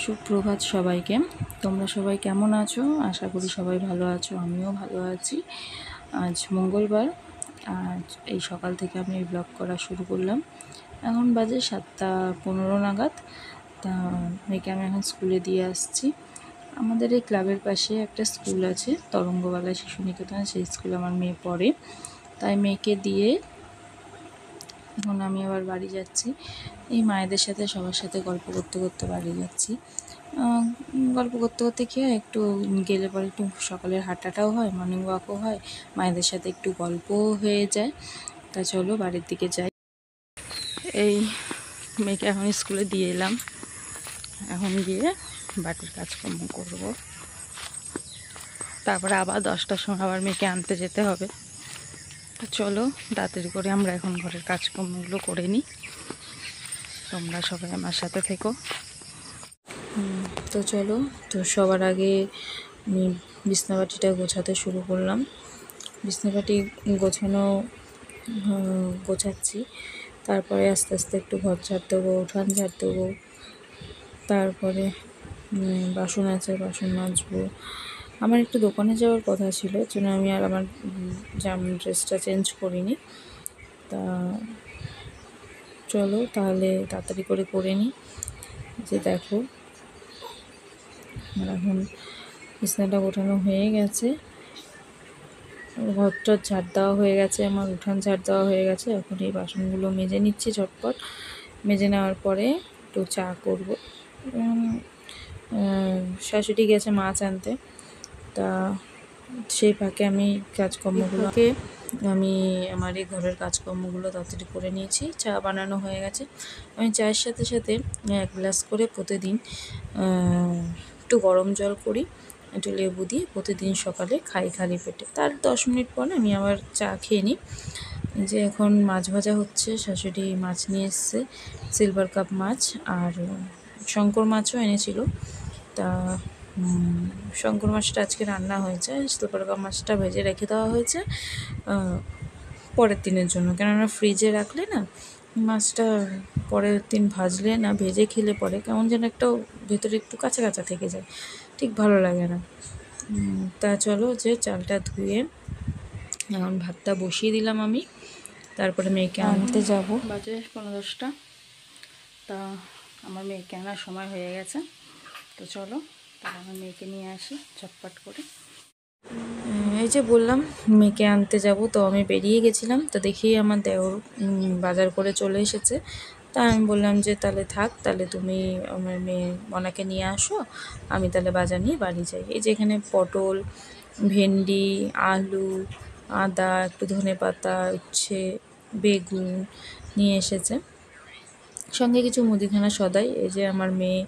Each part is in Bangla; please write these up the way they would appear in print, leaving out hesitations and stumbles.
সুপ্রভাত সবাইকে। তোমরা সবাই কেমন আছো? আশা করি সবাই ভালো আছো, আমিও ভালো আছি। আজ মঙ্গলবার, আজ এই সকাল থেকে আমি এই ব্লগ করা শুরু করলাম। এখন বাজে 7:15 নাগাদ। তা মেয়েকে আমি এখন স্কুলে দিয়ে আসছি। আমাদের এই ক্লাবের পাশে একটা স্কুল আছে, তরঙ্গবালা শিশু নিকেতন, সেই স্কুলে আমার মেয়ে পড়ে। তাই মেয়েকে দিয়ে এখন আমি আবার বাড়ি যাচ্ছি। এই মায়েদের সাথে সবার সাথে গল্প করতে করতে বাড়ি যাচ্ছি। গল্প করতে করতে কী হয়, একটু গেলে পরে একটু সকালের হাঁটাটাও হয়, মর্নিং ওয়াকও হয়, মায়েদের সাথে একটু গল্পও হয়ে যায়। তা চলো বাড়ির দিকে যাই। এই মেয়েকে এখন স্কুলে দিয়ে এলাম, এখন গিয়ে বাড়ির কাজকর্ম করব। তারপরে আবার 10টার সময় আবার মেয়েকে আনতে যেতে হবে। চলো তাড়াতাড়ি করে আমরা এখন ঘরের কাজকর্মগুলো করে নিই। তোমরা সবাই আমার সাথে থেকো। তো চলো, তো সবার আগে আমি বিছনাবাটিটা গোছাতে শুরু করলাম। বিছনাবাটি গোছাচ্ছি। তারপরে আস্তে আস্তে একটু ঘর ঝাড় দেবো, উঠান ঝাড় দেবো। তারপরে বাসন আছে, বাসন মাজবো। আমার একটু দোকানে যাওয়ার কথা ছিল, জন্য আমি আর আমার ড্রেসটা চেঞ্জ করিনি। তা চলো তাহলে তাড়াতাড়ি করে নিই। যে দেখো, আমার এখন বিছানাটা গোছানো হয়ে গেছে, ঘরটা ঝাড় দেওয়া হয়ে গেছে, আমার উঠান ঝাড় দেওয়া হয়ে গেছে। এখন এই বাসনগুলো মেজে নিচ্ছি ঝটপট। মেজে নেওয়ার পরে একটু চা করবো। শাশুড়ি গেছে মাছ আনতে, তা সেই ফাঁকে আমি আমার এই ঘরের কাজকর্মগুলো তাড়াতাড়ি করে নিয়েছি। চা বানানো হয়ে গেছে। আমি চায়ের সাথে সাথে 1 গ্লাস করে প্রতিদিন একটু গরম জল করি, একটু লেবু দিয়ে প্রতিদিন সকালে খাই খালি পেটে। তার 10 মিনিট পরে আমি আবার চা খেয়ে নিই। যে এখন মাছ ভাজা হচ্ছে, শাশুড়ি মাছ নিয়ে এসছে, সিলভার কাপ মাছ, আর শঙ্কর মাছও এনেছিল। তা শঙ্কর মাছটা আজকে রান্না হয়েছে, সিলভার কাপ মাছটা ভেজে রেখে দেওয়া হয়েছে পরের দিনের জন্য। কেননা ফ্রিজে রাখলে না মাছটা পরের দিন ভাজলে না, ভেজে খেলে পরে কেমন যেন একটা ভেতরে একটু কাঁচা কাঁচা থেকে যায়, ঠিক ভালো লাগে না। তা চলো, যে চালটা ধুয়ে এখন ভাতটা বসিয়ে দিলাম আমি। তারপরে মেয়েকে আনতে যাব। বাজে 10:15। তা আমার মেয়েকে আনার সময় হয়ে গেছে। তো চলো তাহলে আমার মেয়েকে নিয়ে আসি চটপট করে। এই যে বললাম মেয়েকে আনতে যাব, তো আমি বেরিয়ে গেছিলাম। তো দেখি আমার দেওর বাজার করে চলে এসেছে। তা আমি বললাম যে তাহলে থাক, তাহলে তুমি আমার মেয়ে মনাকে নিয়ে আসো, আমি তাহলে বাজার নিয়ে বাড়ি যাই। এই যে এখানে পটল, ভেন্ডি, আলু, আদা, একটু ধনেপাতা, উচ্ছে, বেগুন নিয়ে এসেছে, সঙ্গে কিছু মুদিখানা সদাই। এই যে আমার মেয়ে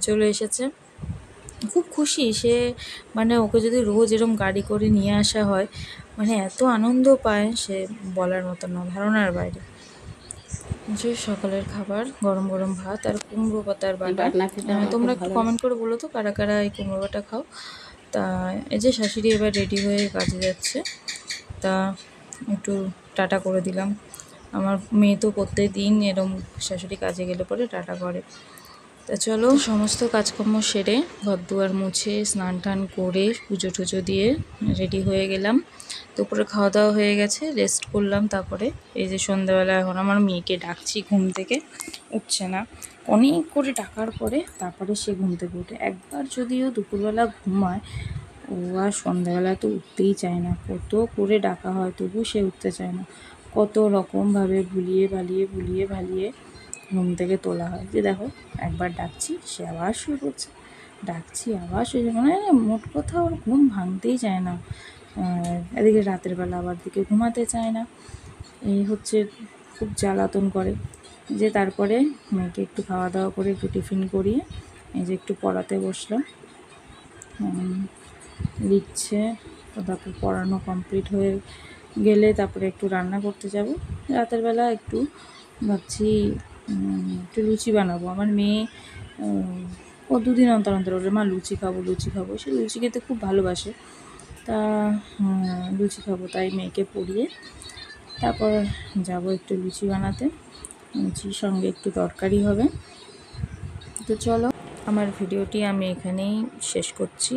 চলে এসেছে, খুব খুশি সে। মানে ওকে যদি রোজ এরম গাড়ি করে নিয়ে আসা হয়, মানে এত আনন্দ পায় সে বলার মতো না, ধারণার বাইরে। যে সকালের খাবার গরম গরম ভাত আর কুমড়ো পাতার বাটা। তোমরা একটু কমেন্ট করে বলো তো কারা কারা এই কুমড়ো বাটা খাও। তা এই যে শাশুড়ি এবার রেডি হয়ে কাজে যাচ্ছে, তা একটু টাটা করে দিলাম। আমার মেয়ে তো প্রত্যেক দিন এরম শাশুড়ি কাজে গেলে পরে টাটা করে। তা চলো, সমস্ত কাজকর্ম সেরে ঘর দুয়ার মুছে স্নান টান করে পুজো টুজো দিয়ে রেডি হয়ে গেলাম। দুপুরে খাওয়া দাওয়া হয়ে গেছে, রেস্ট করলাম। তারপরে এই যে সন্ধ্যাবেলা এখন আমার মেয়েকে ডাকছি, ঘুম থেকে উঠছে না। অনেক করে ডাকার পরে তারপরে সে ঘুম থেকে ওঠে। একবার যদিও দুপুরবেলা ঘুমায়, ও আর সন্ধ্যাবেলা তো উঠতেই চায় না। কত করে ডাকা হয় তবু সে উঠতে চায় না। কত রকমভাবে ভুলিয়ে ভালিয়ে ঘুম থেকে তোলা হয়। যে দেখো, একবার ডাকছি সে আবার শুয়ে পড়ছে, ডাকছি আবার শুয়ে, মানে মোট কথা ওর ঘুম ভাঙতেই চায় না। এদিকে রাতের বেলা আবার দিকে ঘুমাতে চায় না। এই হচ্ছে, খুব জ্বালাতন করে। যে তারপরে মেয়েকে একটু খাওয়া দাওয়া করে একটু টিফিন করিয়ে এই যে একটু পড়াতে বসলাম। লিখছে, তারপর পড়ানো কমপ্লিট হয়ে গেলে তারপরে একটু রান্না করতে যাব। রাতের বেলা একটু ভাবছি একটু লুচি বানাবো। আমার মেয়ে ও 2 দিন অন্তর অন্তর বলে, মা লুচি খাবো। সে লুচি খেতে খুব ভালোবাসে। তা লুচি খাবো, তাই মেয়েকে পড়িয়ে তারপর যাব একটু লুচি বানাতে। লুচির সঙ্গে একটু তরকারি হবে। তো চলো, আমার ভিডিওটি আমি এখানেই শেষ করছি।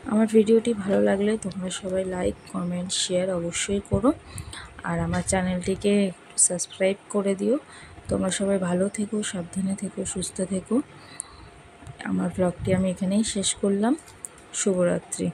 আমার ভিডিওটি ভালো লাগলে তোমরা সবাই লাইক, কমেন্ট, শেয়ার অবশ্যই করো। আর আমার চ্যানেলটিকে সাবস্ক্রাইব করে দিও। তোমরা সবাই ভালো থেকো, সাবধানে থেকো, সুস্থ থেকো। আমার ব্লগটি আমি এখানেই শেষ করলাম। শুভরাত্রি।